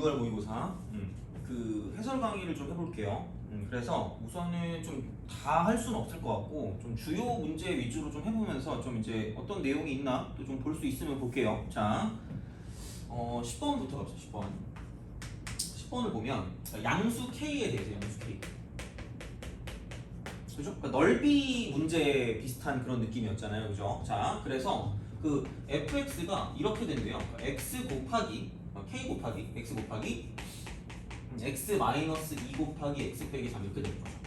6월 모의고사 그 해설 강의를 좀 해볼게요. 그래서 우선은 좀 다 할 수는 없을 것 같고 좀 주요 문제 위주로 좀 해보면서 좀 이제 어떤 내용이 있나 또 좀 볼 수 있으면 볼게요. 자, 10번부터 갑시다. 10번. 10번을 보면 양수 K에 대해서 양수 K. 그죠? 그러니까 넓이 문제 비슷한 그런 느낌이었잖아요. 그죠? 자, 그래서 그 fx가 이렇게 된대요. 그러니까 x 곱하기 k 곱하기 x 곱하기 x 마이너스 2 곱하기 x 빼기 3 이렇게 되는 거죠.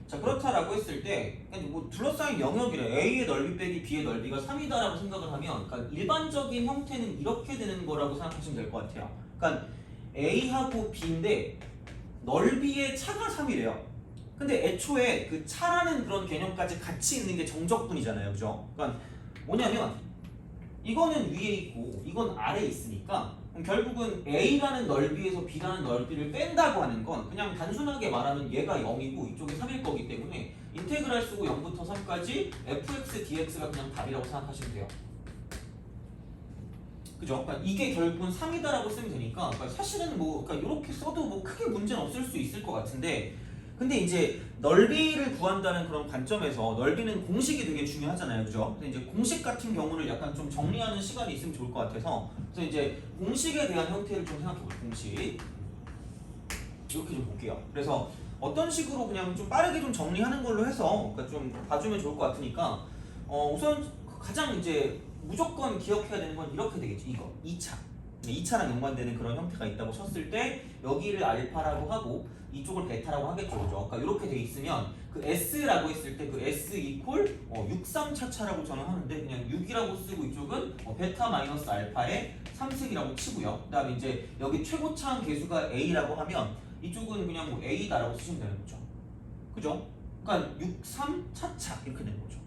자, 그렇다라고 했을 때 뭐 둘러싸인 영역이래. a의 넓이 빼기 b의 넓이가 3이다라고 생각을 하면 그러니까 일반적인 형태는 이렇게 되는 거라고 생각하시면 될 것 같아요. 그러니까 a하고 b인데 넓이의 차가 3이래요. 근데 애초에 그 차라는 그런 개념까지 같이 있는 게 정적분이잖아요. 그죠? 그러니까 뭐냐면 이거는 위에 있고 이건 아래에 있으니까 결국은 A라는 넓이에서 B라는 넓이를 뺀다고 하는 건 그냥 단순하게 말하면 얘가 0이고 이쪽이 3일 거기 때문에 인테그랄 쓰고 0부터 3까지 fx dx가 그냥 답이라고 생각하시면 돼요. 그죠? 그러니까 이게 결국은 3이다라고 쓰면 되니까 그러니까 사실은 뭐 그러니까 이렇게 써도 뭐 크게 문제는 없을 수 있을 것 같은데 근데 이제 넓이를 구한다는 그런 관점에서 넓이는 공식이 되게 중요하잖아요. 그죠? 근데 이제 공식 같은 경우를 약간 좀 정리하는 시간이 있으면 좋을 것 같아서 그래서 이제 공식에 대한 형태를 좀 생각해볼게요. 공식 이렇게 좀 볼게요. 그래서 어떤 식으로 그냥 좀 빠르게 좀 정리하는 걸로 해서 그러니까 좀 봐주면 좋을 것 같으니까 우선 가장 이제 무조건 기억해야 되는 건 이렇게 되겠죠. 이거 2차 2차랑 연관되는 그런 형태가 있다고 쳤을 때 여기를 알파라고 하고 이쪽을 베타라고 하겠죠. 그죠? 그러니까 이렇게 돼 있으면 그 S라고 했을 때 그 S 이퀄 63차차라고 저는 하는데 그냥 6이라고 쓰고 이쪽은 베타 마이너스 알파의 3승이라고 치고요. 그 다음에 이제 여기 최고차항 계수가 A라고 하면 이쪽은 그냥 뭐 A다라고 쓰시면 되는 거죠. 그죠? 그러니까 63차차 이렇게 되는 거죠.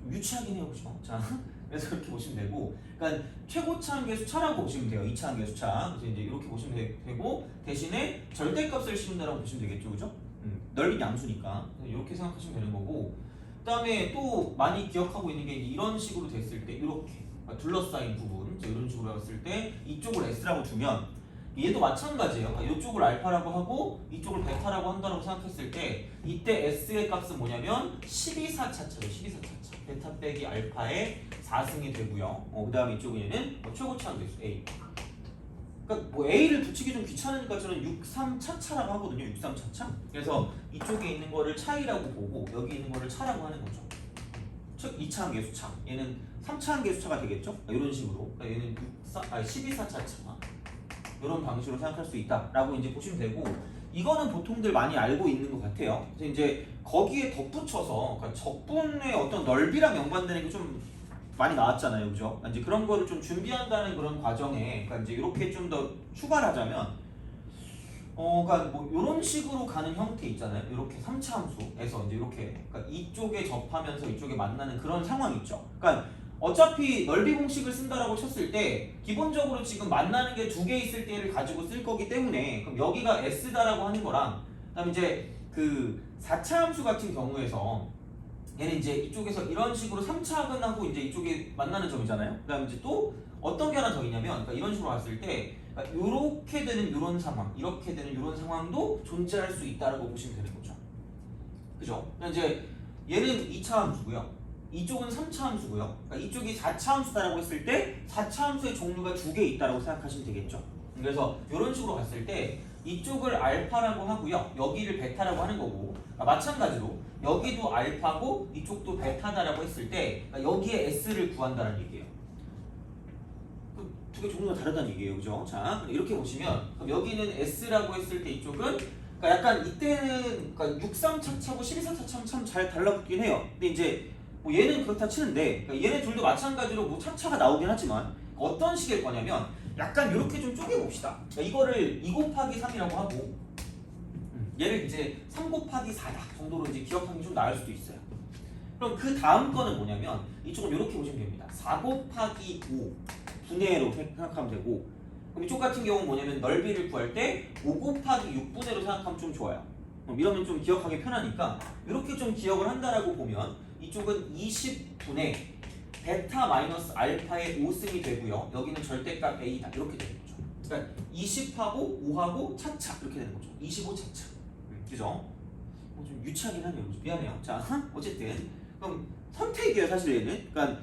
좀 유치하긴 해요. 그죠? 자, 그래서 그렇게 보시면 되고 그러니까 최고차항 계수 차라고 보시면 돼요. 2차항 계수 차. 그래서 이제 이렇게 보시면 되고 대신에 절대값을 씌운다라고 보시면 되겠죠. 그죠? 넓이 양수니까 이렇게 생각하시면 되는 거고 그 다음에 또 많이 기억하고 있는 게 이런 식으로 됐을 때 이렇게 둘러싸인 부분 이런 식으로 했을 때 이쪽을 S라고 두면 얘도 마찬가지예요. 그러니까 이쪽을 알파라고 하고 이쪽을 베타라고 한다고 생각했을 때 이때 S의 값은 뭐냐면 12사차차예요. 12사차차. 베타 빼기 알파의 4승이 되고요. 그 다음에 이쪽에는 최고차항 계수 A. 그러니까 뭐 A를 붙이기 좀 귀찮으니까 저는 63차차라고 하거든요. 63차차. 그래서 이쪽에 있는 거를 차이라고 보고 여기 있는 거를 차라고 하는 거죠. 2차항 계수차. 얘는 3차항 계수차가 되겠죠? 이런 식으로. 그러니까 얘는 12사차차. 이런 방식으로 생각할 수 있다라고 이제 보시면 되고 이거는 보통들 많이 알고 있는 것 같아요. 그래서 이제 거기에 덧붙여서 그러니까 적분의 어떤 넓이랑 연관되는 게 좀 많이 나왔잖아요, 그죠? 이제 그런 거를 좀 준비한다는 그런 과정에 그러니까 이제 이렇게 좀 더 추가를 하자면 그러니까 뭐 이런 식으로 가는 형태 있잖아요. 이렇게 3차 함수에서 이제 이렇게 그러니까 이쪽에 접하면서 이쪽에 만나는 그런 상황이 있죠. 그러니까 어차피 넓이 공식을 쓴다라고 쳤을 때 기본적으로 지금 만나는 게 2개 있을 때를 가지고 쓸 거기 때문에 그럼 여기가 S다라고 하는 거랑 그다음에 이제 그 4차 함수 같은 경우에서 얘는 이제 이쪽에서 이런 식으로 3차근하고 이제 이쪽에 만나는 점이잖아요. 그다음에 이제 또 어떤 게 하나 더 있냐면 그러니까 이런 식으로 봤을 때 그러니까 이렇게 되는 이런 상황, 이렇게 되는 이런 상황도 존재할 수 있다라고 보시면 되는 거죠. 그죠? 이제 얘는 2차 함수고요. 이쪽은 3차 함수고요. 그러니까 이쪽이 4차 함수다라고 했을 때 4차 함수의 종류가 2개 있다라고 생각하시면 되겠죠. 그래서 이런 식으로 봤을 때 이쪽을 알파라고 하고요. 여기를 베타라고 하는 거고 마찬가지로 여기도 알파고 이쪽도 베타다라고 했을 때 여기에 S를 구한다는 얘기예요. 두 개 종류가 다르다는 얘기예요. 그죠? 자, 이렇게 보시면 여기는 S라고 했을 때 이쪽은 그러니까 약간 이때는 그러니까 63차차고 12사차차는 참 잘 달라붙긴 해요. 근데 이제 뭐 얘는 그렇다 치는데 그러니까 얘네 둘도 마찬가지로 뭐 차차가 나오긴 하지만 어떤 식일 거냐면 약간 이렇게 좀 쪼개봅시다. 그러니까 이거를 2 곱하기 3이라고 하고 얘를 이제 3 곱하기 4다 정도로 이제 기억하는 게 좀 나을 수도 있어요. 그럼 그 다음 거는 뭐냐면 이쪽은 이렇게 보시면 됩니다. 4 곱하기 5 분의 1로 생각하면 되고 그럼 이쪽 같은 경우는 뭐냐면 넓이를 구할 때 5 곱하기 6분의 1로 생각하면 좀 좋아요. 이러면 좀 기억하기 편하니까 이렇게 좀 기억을 한다라고 보면 이쪽은 20분의 베타 마이너스 알파의 5승이 되고요. 여기는 절대값 A다. 이렇게 되는 거죠. 그러니까 20하고 5하고 차차 이렇게 되는 거죠. 25 차차. 그죠? 좀 유치하긴 하네요. 미안해요. 자, 어쨌든 그럼 선택이에요, 사실 얘는. 그러니까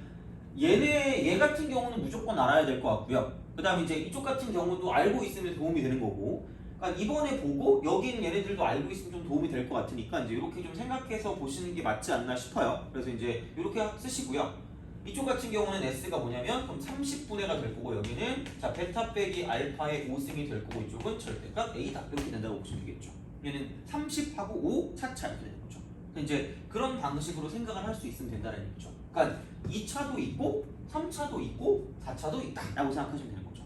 얘 같은 경우는 무조건 알아야 될 것 같고요. 그다음에 이제 이쪽 같은 경우도 알고 있으면 도움이 되는 거고. 그러니까 이번에 보고 여기 있는 얘네들도 알고 있으면 좀 도움이 될 것 같으니까 이제 이렇게 좀 생각해서 보시는 게 맞지 않나 싶어요. 그래서 이제 이렇게 쓰시고요. 이쪽 같은 경우는 S가 뭐냐면 그럼 30분의가 될 거고 여기는 자 베타 빼기 알파의 5승이 될 거고 이쪽은 절대값 A다 이렇게 된다고 보시면 되겠죠. 얘는 30하고 5 차차 이렇게 되는 거죠. 이제 그런 방식으로 생각을 할 수 있으면 된다는 얘기죠. 그러니까 2차도 있고 3차도 있고 4차도 있다라고 생각하시면 되는 거죠.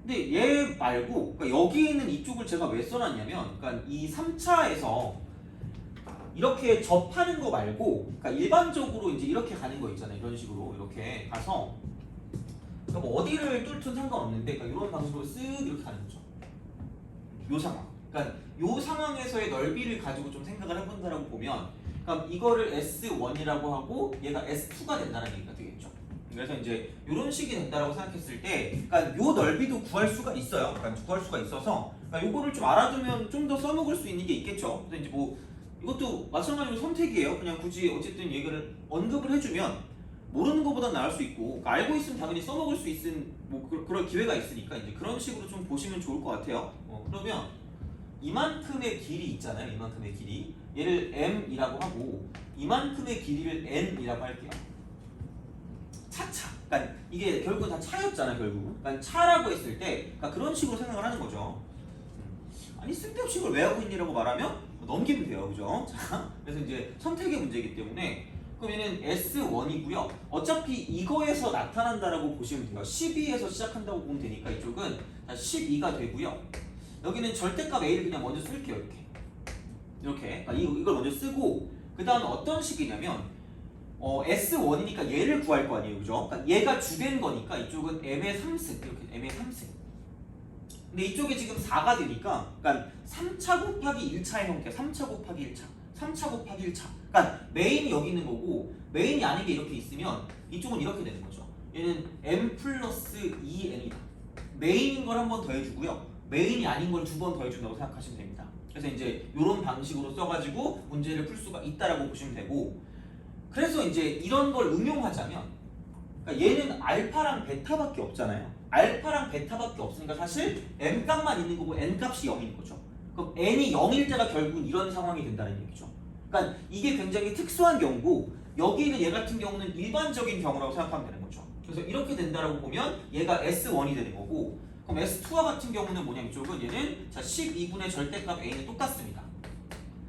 근데 얘 말고 그러니까 여기 있는 이쪽을 제가 왜 써놨냐면 그러니까 이 3차에서 이렇게 접하는 거 말고 그러니까 일반적으로 이제 이렇게 가는 거 있잖아요. 이런 식으로 이렇게 가서 그러니까 뭐 어디를 뚫든 상관없는데 그러니까 이런 방식으로 쓱 이렇게 가는 거죠. 요 상황. 그러니까 요 상황에서의 넓이를 가지고 좀 생각을 해본다라고 보면 그럼 이거를 S1이라고 하고 얘가 S2가 된다는 얘기가 되겠죠. 그래서 이제 이런 식이 된다라고 생각했을 때 그러니까 요 넓이도 구할 수가 있어요. 그러니까 구할 수가 있어서 그러니까 요거를 좀 알아두면 좀 더 써먹을 수 있는 게 있겠죠. 근데 이제 뭐 이것도 마찬가지로 선택이에요. 그냥 굳이 어쨌든 얘기를 언급을 해주면 모르는 것보다 나을 수 있고 그러니까 알고 있으면 당연히 써먹을 수 있는 뭐 그런 기회가 있으니까 이제 그런 식으로 좀 보시면 좋을 것 같아요. 그러면 이만큼의 길이 있잖아요. 이만큼의 길이 얘를 m이라고 하고 이만큼의 길이를 n이라고 할게요. 차차. 그러니까 이게 결국은 다 차였잖아요. 결국. 그러니까 차라고 했을 때 그러니까 그런 식으로 생각을 하는 거죠. 아니 쓸데없이 이걸 왜 하고 있니라고 말하면 넘기면 돼요. 그죠? 자, 그래서 이제 선택의 문제이기 때문에 그럼 얘는 S1이고요. 어차피 이거에서 나타난다라고 보시면 돼요. 12에서 시작한다고 보면 되니까 이쪽은 12가 되고요. 여기는 절대값 A를 그냥 먼저 쓸게요. 이렇게 그러니까 이걸 먼저 쓰고 그 다음에 어떤 식이냐면 S1이니까 얘를 구할 거 아니에요. 그죠? 그러니까 얘가 주된 거니까 이쪽은 M의 3승 이렇게 M의 3승 근데 이쪽에 지금 4가 되니까 그러니까 3차 곱하기 1차의 형태 3차 곱하기 1차 3차 곱하기 1차 그러니까 메인이 여기 있는 거고 메인이 아닌 게 이렇게 있으면 이쪽은 이렇게 되는 거죠. 얘는 M 플러스 2N이다. 메인인 걸 한 번 더 해주고요. 메인이 아닌 걸 두 번 더 해준다고 생각하시면 됩니다. 그래서 이제 이런 방식으로 써가지고 문제를 풀 수가 있다라고 보시면 되고 그래서 이제 이런 걸 응용하자면 그러니까 얘는 알파랑 베타밖에 없잖아요. 알파랑 베타밖에 없으니까 사실 m 값만 있는 거고 n 값이 0인 거죠. 그럼 n이 0일 때가 결국은 이런 상황이 된다는 얘기죠. 그러니까 이게 굉장히 특수한 경우고 여기 있는 얘 같은 경우는 일반적인 경우라고 생각하면 되는 거죠. 그래서 이렇게 된다라고 보면 얘가 S1이 되는 거고 그럼 S2와 같은 경우는 뭐냐면 이쪽은 얘는 자 12분의 절대값 A는 똑같습니다.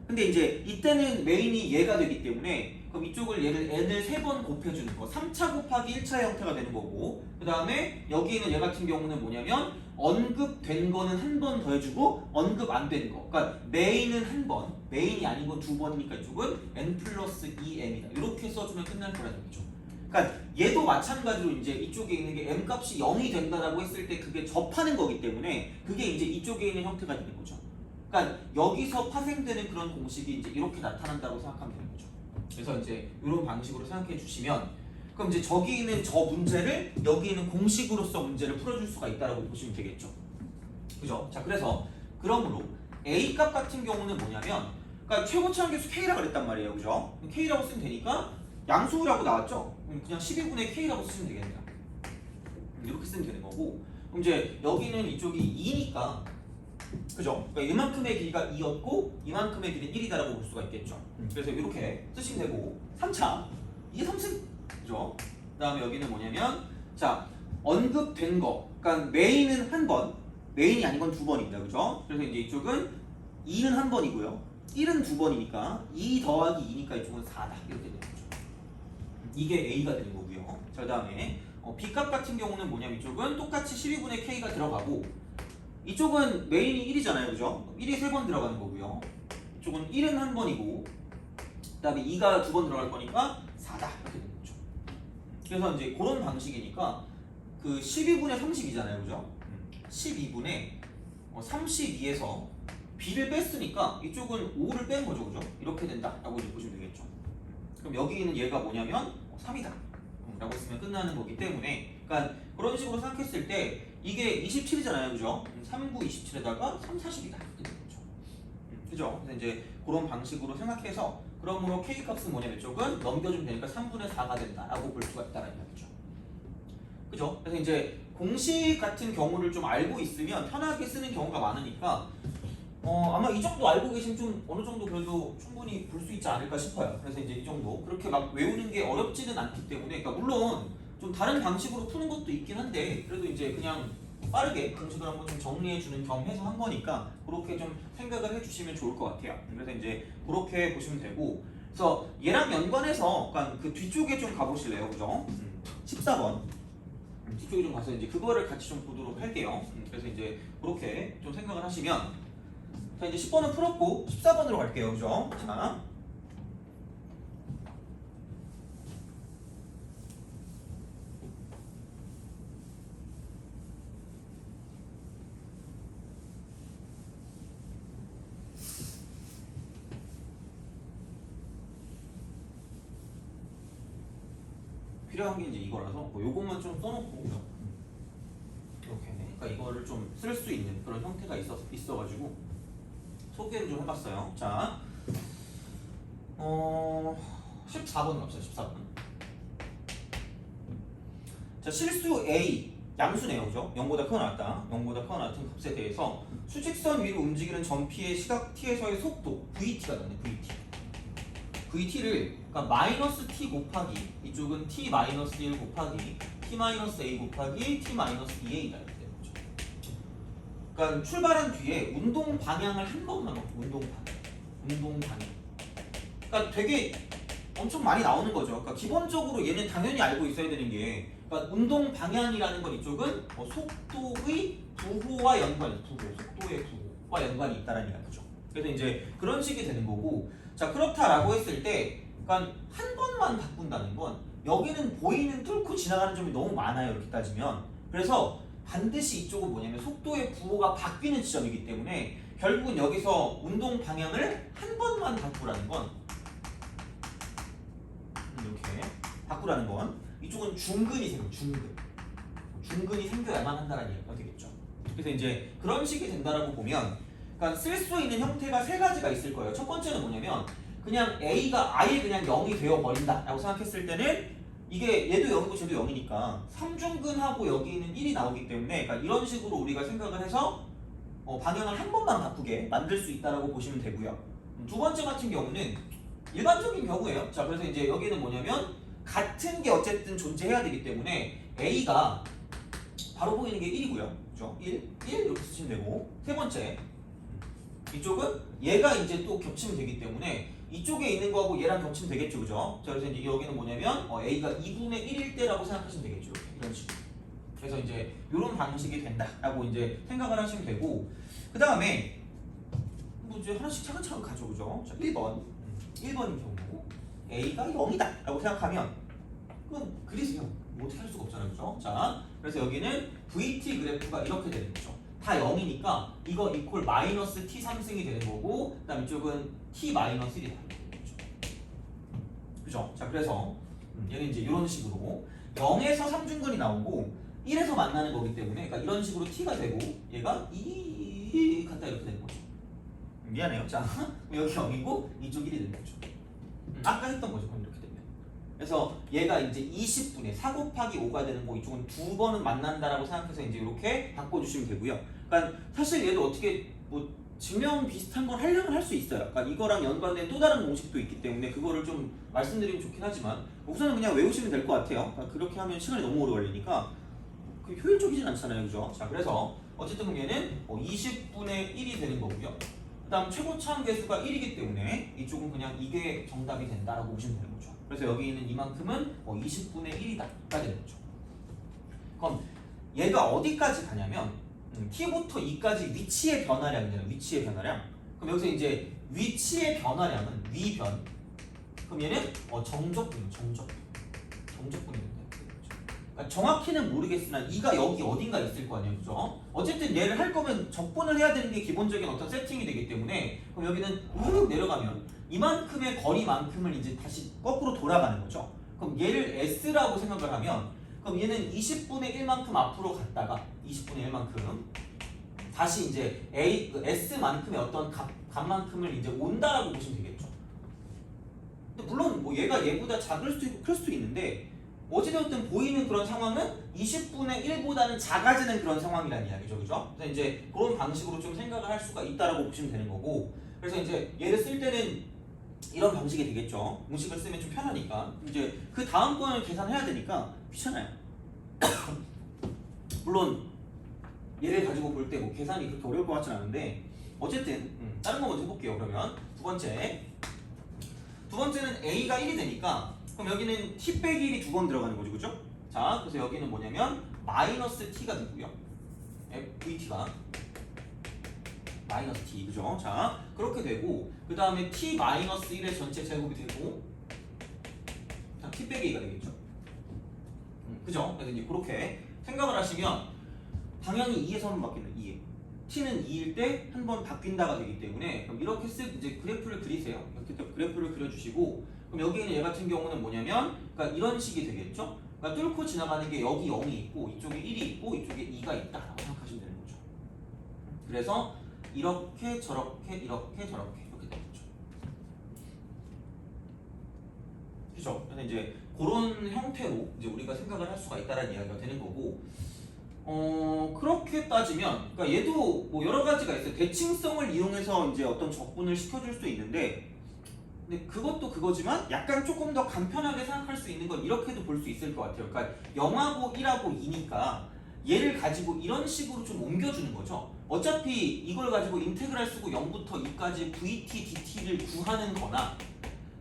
근데 이제 이때는 메인이 얘가 되기 때문에 그럼 이쪽을 얘를 n을 3번 곱해주는 거 3차 곱하기 1차의 형태가 되는 거고 그 다음에 여기에는 얘 같은 경우는 뭐냐면 언급된 거는 한 번 더 해주고 언급 안 된 거 그러니까 메인은 한 번 메인이 아닌 건 2번이니까 이쪽은 n 플러스 2m이다 이렇게 써주면 끝날 거라는 얘기죠. 그러니까 얘도 마찬가지로 이제 이쪽에 있는 게 m 값이 0이 된다라고 했을 때 그게 접하는 거기 때문에 그게 이제 이쪽에 있는 형태가 되는 거죠. 그러니까 여기서 파생되는 그런 공식이 이제 이렇게 나타난다고 생각하면 되는 거죠. 그래서 이제 이런 방식으로 생각해 주시면 그럼 이제 저기 있는 저 문제를 여기 있는 공식으로서 문제를 풀어줄 수가 있다라고 보시면 되겠죠. 그죠? 자 그래서 그러므로 A 값 같은 경우는 뭐냐면 그러니까 최고차항 계수 K라고 그랬단 말이에요. 그죠? K라고 쓰면 되니까 양수라고 나왔죠? 그냥 12분의 K라고 쓰시면 되겠네요. 이렇게 쓰면 되는 거고 그럼 이제 여기는 이쪽이 2니까 그죠? 그러니까 이만큼의 길이가 2였고 이만큼의 길이는 1이다라고 볼 수가 있겠죠. 그래서 이렇게 쓰시면 되고 3차 이게 3승 그죠? 그 다음에 여기는 뭐냐면 자 언급된 거 그러니까 메인은 한 번 메인이 아닌 건 2번입니다. 그죠? 그래서 이제 이쪽은 2는 한 번이고요 1은 2번이니까 2 더하기 2니까 이쪽은 4다 이렇게 되는 거죠. 이게 A가 되는 거고요. 자, 그 다음에 B값 같은 경우는 뭐냐면 이쪽은 똑같이 12분의 K가 들어가고 이쪽은 메인이 1이잖아요. 그죠? 1이 3번 들어가는 거고요. 이쪽은 1은 한 번이고 그 다음에 2가 2번 들어갈 거니까 4다 이렇게 되는 거죠. 그래서 이제 그런 방식이니까 그 12분의 30이잖아요. 그죠? 12분의 32에서 B를 뺐으니까 이쪽은 5를 뺀 거죠. 그죠? 이렇게 된다라고 이제 보시면 되겠죠. 그럼 여기 있는 얘가 뭐냐면 3이다 라고 했으면 끝나는 거기 때문에 그러니까 그런 식으로 생각했을 때 이게 27이잖아요, 그죠? 39, 27에다가 3, 40이다. 그죠? 그래서 이제 그런 방식으로 생각해서 그러므로 K 값은 뭐냐면 이쪽은 넘겨주면 되니까 3분의 4가 된다라고 볼 수가 있다는 이야기죠. 그죠? 그래서 이제 공식 같은 경우를 좀 알고 있으면 편하게 쓰는 경우가 많으니까 아마 이 정도 알고 계시면 좀 어느 정도 그래도 충분히 볼 수 있지 않을까 싶어요. 그래서 이제 이 정도 그렇게 막 외우는 게 어렵지는 않기 때문에, 그러니까 물론 좀 다른 방식으로 푸는 것도 있긴 한데 그래도 이제 그냥 빠르게 공식을 한번 좀 정리해주는 겸 해서 한 거니까 그렇게 좀 생각을 해주시면 좋을 것 같아요. 그래서 이제 그렇게 보시면 되고, 그래서 얘랑 연관해서 약간 그 뒤쪽에 좀 가보실래요, 그죠? 14번 뒤쪽에 좀 가서 이제 그거를 같이 좀 보도록 할게요. 그래서 이제 그렇게 좀 생각을 하시면, 자 이제 10번은 풀었고 14번으로 갈게요, 그죠? 자. 필요한 게 이제 이거라서 뭐 요것만 좀 써놓고 이렇게, 그러니까 이거를 좀 쓸 수 있는 그런 형태가 있어가지고 소개를 좀 해봤어요. 자, 14번 갑시다. 14번. 자, 실수 A 양수네요, 그죠? 0보다 크거나 같다. 0보다 크거나 같은 값에 대해서 수직선 위로 움직이는 점 P의 시각 T에서의 속도 VT가 나네. VT를 그러니까 마이너스 T 곱하기 이쪽은 T 마이너스 1 곱하기 T 마이너스 A 곱하기 T 마이너스 2A다 이렇게 되는 거죠. 그러니까 출발한 뒤에 운동 방향을 한 번만 넣고 운동 방향. 그러니까 되게 엄청 많이 나오는 거죠. 그러니까 기본적으로 얘는 당연히 알고 있어야 되는 게, 그러니까 운동 방향이라는 건 이쪽은 속도의 부호와 연관이, 속도의 부호와 연관이 있다라는 얘기죠. 그래서 이제 그런 식이 되는 거고, 자 그렇다라고 했을 때, 그러니까 한 번만 바꾼다는 건 여기는 보이는 뚫고 지나가는 점이 너무 많아요, 이렇게 따지면. 그래서 반드시 이쪽은 뭐냐면 속도의 부호가 바뀌는 지점이기 때문에 결국은 여기서 운동 방향을 한 번만 바꾸라는 건, 이렇게 바꾸라는 건 이쪽은 중근이 생겨야만 한다는 얘기가 되겠죠. 그래서 이제 그런 식이 된다라고 보면, 그러니까 쓸 수 있는 형태가 세 가지가 있을 거예요. 첫 번째는 뭐냐면 그냥 A가 아예 그냥 0이 되어버린다 라고 생각했을 때는, 이게 얘도 0이고 쟤도 0이니까 3중근하고 여기는 1이 나오기 때문에, 그러니까 이런 식으로 우리가 생각을 해서 방향을 한 번만 바꾸게 만들 수 있다라고 보시면 되고요. 두 번째 같은 경우는 일반적인 경우예요. 자 그래서 이제 여기는 뭐냐면 같은 게 어쨌든 존재해야 되기 때문에 A가 바로 보이는 게 1이고요. 그죠? 1 이렇게 쓰시면 되고, 세 번째 이쪽은 얘가 이제 또 겹치면 되기 때문에 이쪽에 있는 거하고 얘랑 겹치면 되겠죠, 그죠? 자, 그래서 이제 여기는 뭐냐면 A가 2분의 1일 때라고 생각하시면 되겠죠, 이런 식으로. 그래서 이제 이런 방식이 된다라고 이제 생각을 하시면 되고, 그 다음에 뭐 이제 하나씩 차근차근 가죠, 그죠? 자, 1번인 경우 A가 0이다 라고 생각하면 그건 그리세요. 뭐 어떻게 할 수가 없잖아요, 그죠? 자, 그래서 여기는 VT 그래프가 이렇게 되는 거죠. 다 0이니까 이거 이퀄 마이너스 T 3승이 되는 거고, 그 다음 이쪽은 T 마이너스 1이 되는 거죠. 그죠? 자, 그래서 얘는 이제 이런 식으로 0에서 3중근이 나오고 1에서 만나는 거기 때문에, 그러니까 이런 식으로 T가 되고 얘가 2 갖다 이렇게 되는 거죠. 미안해요. 자, 여기 0이고 이쪽 1이 되는 거죠. 아까 했던 거죠. 그럼 이렇게 되면. 그래서 얘가 이제 20분의 4 곱하기 5가 되는 거, 이쪽은 두 번은 만난다라고 생각해서 이제 이렇게 바꿔주시면 되고요. 그러니까 사실 얘도 어떻게 뭐 증명 비슷한 걸 하려면 할 수 있어요. 그러니까 이거랑 연관된 또 다른 공식도 있기 때문에 그거를 좀 말씀드리면 좋긴 하지만 우선은 그냥 외우시면 될 것 같아요. 그러니까 그렇게 하면 시간이 너무 오래 걸리니까 그 효율적이진 않잖아요, 그죠? 자, 그래서 어쨌든 얘는 20분의 1이 되는 거고요. 그 다음 최고차항 계수가 1이기 때문에 이쪽은 그냥 이게 정답이 된다라고 보시면 되는 거죠. 그래서 여기 있는 이만큼은 20분의 1이다 가 되는 거죠. 그럼 얘가 어디까지 가냐면 t부터 2까지 위치의 변화량이잖아요. 위치의 변화량. 그럼 여기서 이제 위치의 변화량은 위변. 그럼 얘는 정적분이 된다. 그러니까 정확히는 모르겠으나 2가 여기 어딘가 있을 거 아니에요, 그죠? 어쨌든 얘를 할 거면 적분을 해야 되는 게 기본적인 어떤 세팅이 되기 때문에, 그럼 여기는 우르륵 내려가면 이만큼의 거리만큼을 이제 다시 거꾸로 돌아가는 거죠. 그럼 얘를 S라고 생각을 하면 그럼 얘는 20분의 1만큼 앞으로 갔다가 20분의 1만큼 다시 이제 S만큼의 어떤 값만큼을 이제 온다라고 보시면 되겠죠. 근데 물론 뭐 얘가 얘보다 작을 수도 있고 클 수도 있는데 어찌되었든 보이는 그런 상황은 20분의 1보다는 작아지는 그런 상황이라는 이야기죠. 그죠? 그래서 이제 그런 방식으로 좀 생각을 할 수가 있다라고 보시면 되는 거고, 그래서 이제 얘를 쓸 때는 이런 방식이 되겠죠. 공식을 쓰면 좀 편하니까. 이제 그 다음번을 계산해야 되니까 귀찮아요. 물론 얘를 가지고 볼 때 뭐 계산이 그렇게 어려울 것 같진 않은데 어쨌든 다른 거 먼저 해볼게요. 그러면 두 번째는 a가 1이 되니까 그럼 여기는 t 빼기 1이 두 번 들어가는 거죠. 그죠? 자, 그래서 여기는 뭐냐면 마이너스 t가 되고요. vt가 마이너스 t, 그죠? 자, 그렇게 되고 그 다음에 t 마이너스 1의 전체 제곱이 되고 자, t 빼기 2가 되겠죠. 그죠? 그래서 이제 그렇게 생각을 하시면 당연히 2에서 한 번 바뀌는 2에 t는 2일 때 한 번 바뀐다가 되기 때문에 그럼 이렇게 이제 그래프를 그리세요. 이렇게 또 그래프를 그려주시고 그럼 여기는 얘 같은 경우는 뭐냐면 그러니까 이런 식이 되겠죠. 그러니까 뚫고 지나가는 게 여기 0이 있고 이쪽에 1이 있고 이쪽에 2가 있다라고 생각하시면 되는 거죠. 그래서 이렇게 저렇게 이렇게 저렇게 이렇게 되겠죠. 그죠? 그래서 이제 그런 형태로 이제 우리가 생각을 할 수가 있다라는 이야기가 되는 거고, 그렇게 따지면 그러니까 얘도 뭐 여러 가지가 있어요. 대칭성을 이용해서 이제 어떤 적분을 시켜줄 수도 있는데, 근데 그것도 그거지만 약간 조금 더 간편하게 생각할 수 있는 건 이렇게도 볼 수 있을 것 같아요. 그러니까 0하고 1하고 2니까 얘를 가지고 이런 식으로 좀 옮겨주는 거죠. 어차피 이걸 가지고 인테그랄 쓰고 0부터 2까지 VT, DT를 구하는 거나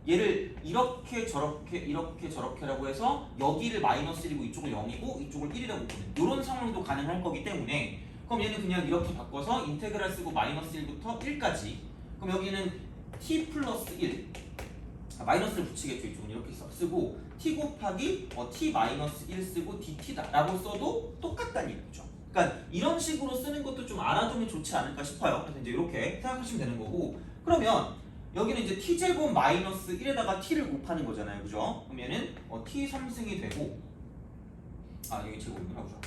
얘를 이렇게 저렇게라고 해서 여기를 마이너스 1이고 이쪽을 0이고 이쪽을 1이라고 보는 이런 상황도 가능할 거기 때문에 그럼 얘는 그냥 이렇게 바꿔서 인테그랄 쓰고 마이너스 1부터 1까지 그럼 여기는 t 플러스 1 마이너스를 붙이겠죠. 이쪽은 이렇게 쓰고 t 곱하기 t 마이너스 1 쓰고 dt다 라고 써도 똑같다는 얘기죠. 그러니까 이런 식으로 쓰는 것도 좀 알아두면 좋지 않을까 싶어요. 그래서 이제 이렇게 생각하시면 되는 거고, 그러면 여기는 이제 t제곱 마이너스 1에다가 t를 곱하는 거잖아요. 그죠? 그럼 얘는 t 3승이 되고 여기 제곱이구나. 그죠?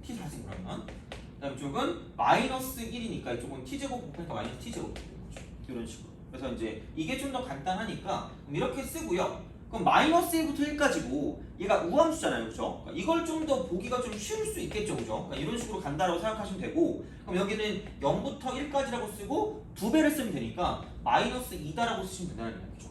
t 4승 그러면 그 다음 이쪽은 마이너스 1이니까 이쪽은 t제곱 곱하니까 마이너스 t제곱 되는 거죠. 이런 식으로. 그래서 이제 이게 좀 더 간단하니까 이렇게 쓰고요. 그럼 마이너스 1부터 1까지고 얘가 우함수잖아요. 그죠? 그러니까 이걸 좀 더 보기가 좀 쉬울 수 있겠죠. 그죠? 그러니까 이런 식으로 간다라고 생각하시면 되고, 그럼 여기는 0부터 1까지라고 쓰고 2배를 쓰면 되니까 마이너스 2다라고 쓰시면 된다는 얘기죠.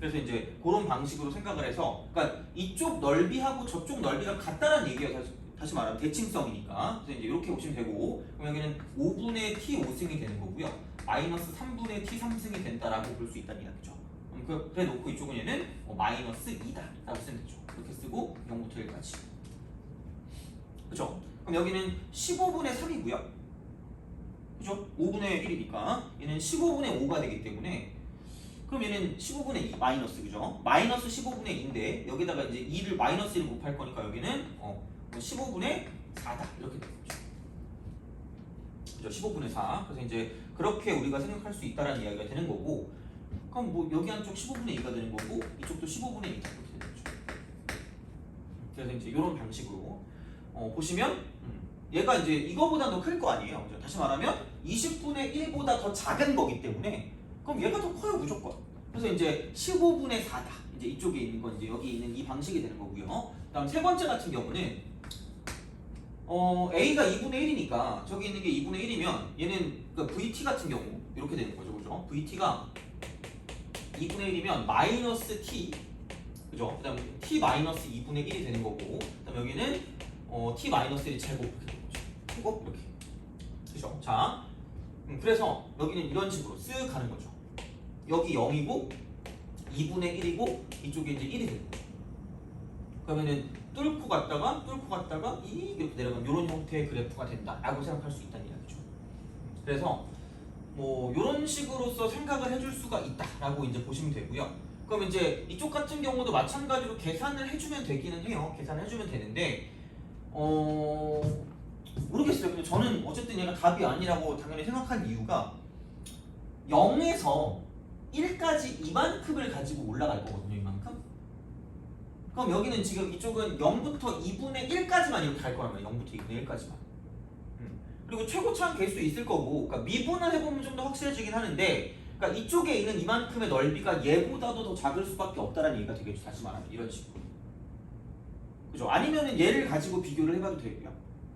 그래서 이제 그런 방식으로 생각을 해서 그러니까 이쪽 넓이하고 저쪽 넓이가 같다는 얘기예요. 다시 말하면 대칭성이니까. 그래서 이제 이렇게 보시면 되고, 그럼 여기는 5분의 t 5승이 되는 거고요. 마이너스 3분의 t 3승이 된다라고 볼 수 있다는 이야기죠. 그래 놓고 이쪽은 얘는 마이너스 2다 라고 쓰면 되죠. 이렇게 쓰고 0부터 1까지. 그죠? 그럼 여기는 15분의 3이고요. 그죠? 5분의 1이니까 얘는 15분의 5가 되기 때문에 그럼 얘는 15분의 2 마이너스, 그죠? 마이너스 15분의 2인데 여기다가 이제 2를 마이너스 1을 곱할 거니까 여기는 15분의 4다 이렇게 되겠죠. 그죠? 15분의 4. 그래서 이제 그렇게 우리가 생각할 수 있다라는 이야기가 되는 거고, 그럼 뭐 여기 한쪽 15분의 2가 되는 거고 이쪽도 15분의 2가 이렇게 되는 거죠. 그래서 이제 이런 방식으로 보시면 얘가 이제 이거보다 더 클 거 아니에요. 다시 말하면 20분의 1보다 더 작은 거기 때문에 그럼 얘가 더 커요 무조건. 그래서 이제 15분의 4다. 이제 이쪽에 있는 건 이제 여기 있는 이 방식이 되는 거고요. 그다음 세 번째 같은 경우는 a가 2분의 1이니까 저기 있는 게 2분의 1이면 얘는 그러니까 vt 같은 경우 이렇게 되는 거죠. 그죠? vt가 2분의 1이면 마이너스 t, 그죠? 그 다음에 t 마이너스 2분의 1이 되는 거고, 그 다음 여기는 t 마이너스 1 제곱 이렇게 되는 거죠. 제곱 이렇게. 그죠? 자, 그래서 여기는 이런 식으로 쓱 가는 거죠. 여기 0이고 2분의 1이고 이쪽에 이제 1이 되는 거죠. 그러면은 뚫고 갔다가 이렇게 내려가는 이런 형태의 그래프가 된다라고 생각할 수 있다는 이야기죠. 그래서 뭐 이런 식으로서 생각을 해줄 수가 있다라고 이제 보시면 되고요. 그럼 이제 이쪽 같은 경우도 마찬가지로 계산을 해주면 되기는 해요. 계산을 해주면 되는데 모르겠어요. 근데 저는 어쨌든 얘가 답이 아니라고 당연히 생각한 이유가 0에서 1까지 이만큼을 가지고 올라갈 거거든요. 이만큼. 그럼 여기는 지금 이쪽은 0부터 2분의 1까지만 이렇게 갈 거란 말이야. 0부터 2분의 1까지만. 그리고 최고차는 개수 있을 거고, 그러니까 미분을 해보면 좀 더 확실해지긴 하는데, 그러니까 이쪽에 있는 이만큼의 넓이가 얘보다도 더 작을 수밖에 없다는 얘기가 되겠죠. 다시 말하면 이런 식으로. 그죠? 아니면은 얘를 가지고 비교를 해봐도 되고요.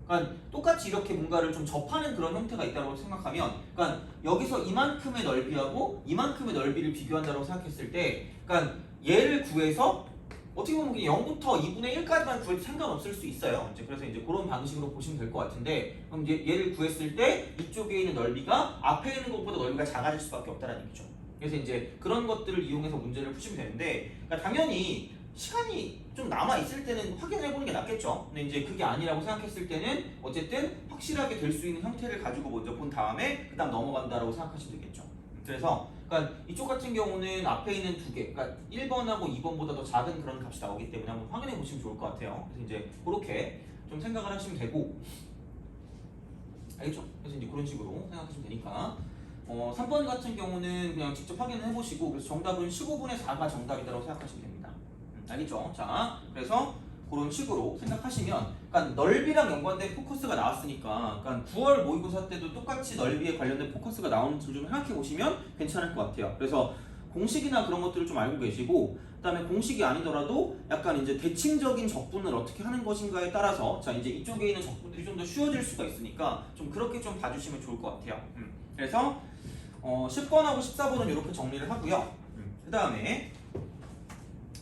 그러니까 똑같이 이렇게 뭔가를 좀 접하는 그런 형태가 있다고 생각하면, 그러니까 여기서 이만큼의 넓이하고 이만큼의 넓이를 비교한다고 생각했을 때, 그러니까 얘를 구해서 어떻게 보면 그냥 0부터 2분의 1까지만 구해도 상관없을 수 있어요. 이제 그래서 이제 그런 방식으로 보시면 될 것 같은데, 그럼 얘를 구했을 때 이쪽에 있는 넓이가 앞에 있는 것보다 넓이가 작아질 수밖에 없다는 얘기죠. 그래서 이제 그런 것들을 이용해서 문제를 푸시면 되는데, 그러니까 당연히 시간이 좀 남아 있을 때는 확인을 해보는 게 낫겠죠. 근데 이제 그게 아니라고 생각했을 때는 어쨌든 확실하게 될 수 있는 형태를 가지고 먼저 본 다음에 그다음 넘어간다라고 생각하시면 되겠죠. 그래서 그러니까 이쪽 같은 경우는 앞에 있는 두 개, 그러니까 1번하고 2번보다 더 작은 그런 값이 나오기 때문에 한번 확인해 보시면 좋을 것 같아요. 그래서 이제 그렇게 좀 생각을 하시면 되고, 알겠죠? 그래서 이제 그런 식으로 생각하시면 되니까 3번 같은 경우는 그냥 직접 확인을 해보시고, 그래서 정답은 15분의 4가 정답이라고 생각하시면 됩니다. 알겠죠? 자, 그래서 그런 식으로 생각하시면, 그러니까 넓이랑 연관된 포커스가 나왔으니까, 그러니까 9월 모의고사 때도 똑같이 넓이에 관련된 포커스가 나오는지 좀 생각해 보시면 괜찮을 것 같아요. 그래서 공식이나 그런 것들을 좀 알고 계시고, 그다음에 공식이 아니더라도 약간 이제 대칭적인 적분을 어떻게 하는 것인가에 따라서, 자 이제 이쪽에 있는 적분들이 좀 더 쉬워질 수가 있으니까 좀 그렇게 좀 봐주시면 좋을 것 같아요. 그래서 10번하고 14번은 이렇게 정리를 하고요. 그 다음에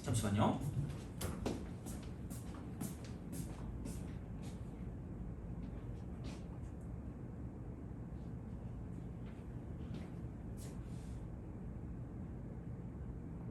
잠시만요.